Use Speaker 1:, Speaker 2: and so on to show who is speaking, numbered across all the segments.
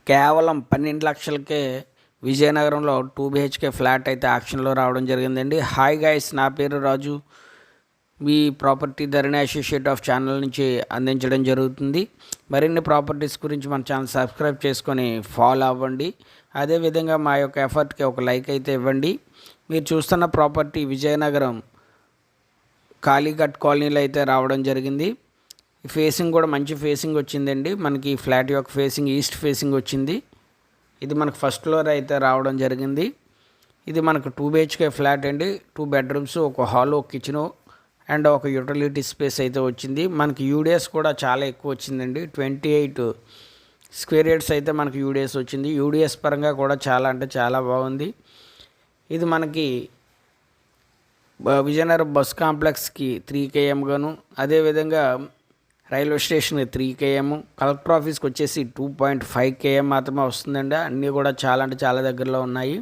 Speaker 1: కేవలం 12 లక్షలకే విజయనగరంలో 2 BHK flat అయితే ఆక్షన్లో రావడం జరిగిందండి. హాయ్ గైస్, నా పేరు రాజు. మీ property Dharani associate of channel నుంచి అందించడం జరుగుతుంది. మరిన్ని ప్రాపర్టీస్ గురించి మన ఛానల్ సబ్స్క్రైబ్ చేసుకొని ఫాలో అవ్వండి. అదేవిధంగా మా యొక్క ఎఫర్ట్కి ఒక లైక్ అయితే ఇవ్వండి. మీరు చూస్తున్న ప్రాపర్టీ విజయనగరం కాళీఘట్ కాలనీలో అయితే రావడం జరిగింది. ఫేసింగ్ కూడా మంచి ఫేసింగ్ వచ్చిందండి. మనకి ఫ్లాట్ యొక్క ఫేసింగ్ ఈస్ట్ ఫేసింగ్ వచ్చింది. ఇది మనకు ఫస్ట్ ఫ్లోర్ అయితే రావడం జరిగింది. ఇది మనకు 2 BHK ఫ్లాట్ అండి. 2 బెడ్రూమ్స్, ఒక హాల్, ఒక కిచెను అండ్ ఒక యూటిలిటీ స్పేస్ అయితే వచ్చింది. మనకి యూడిఎస్ కూడా చాలా ఎక్కువ వచ్చిందండి. 28 స్క్వేర్ యార్డ్స్ అయితే మనకి యూడిఎస్ వచ్చింది. యూడిఎస్ పరంగా కూడా చాలా అంటే చాలా బాగుంది. ఇది మనకి విజయనగరం బస్ కాంప్లెక్స్కి 3 km గాను, అదేవిధంగా రైల్వే స్టేషన్కి 3 km, కలెక్టర్ ఆఫీస్కి వచ్చేసి 2.5 km మాత్రమే వస్తుందండి. అన్నీ కూడా చాలా అంటే చాలా దగ్గరలో ఉన్నాయి.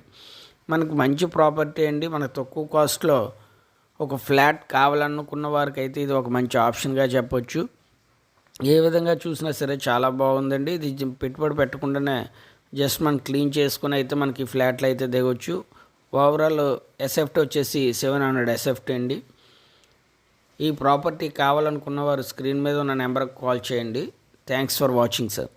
Speaker 1: మనకు మంచి ప్రాపర్టీ అండి. మనకు తక్కువ కాస్ట్లో ఒక ఫ్లాట్ కావాలనుకున్న వారికి అయితే ఇది ఒక మంచి ఆప్షన్గా చెప్పొచ్చు. ఏ విధంగా చూసినా సరే చాలా బాగుందండి. ఇది పెట్టుబడి పెట్టకుండానే జస్ట్ మనం క్లీన్ చేసుకుని అయితే మనకి ఫ్లాట్లు అయితే దిగొచ్చు. ఓవరాల్ ఎస్ఎఫ్టీ వచ్చేసి 700 ఎస్ఎఫ్టీ అండి. ఈ ప్రాపర్టీ కావాలనుకున్న వారు స్క్రీన్ మీద ఉన్న నెంబర్కి కాల్ చేయండి. Thanks for watching sir.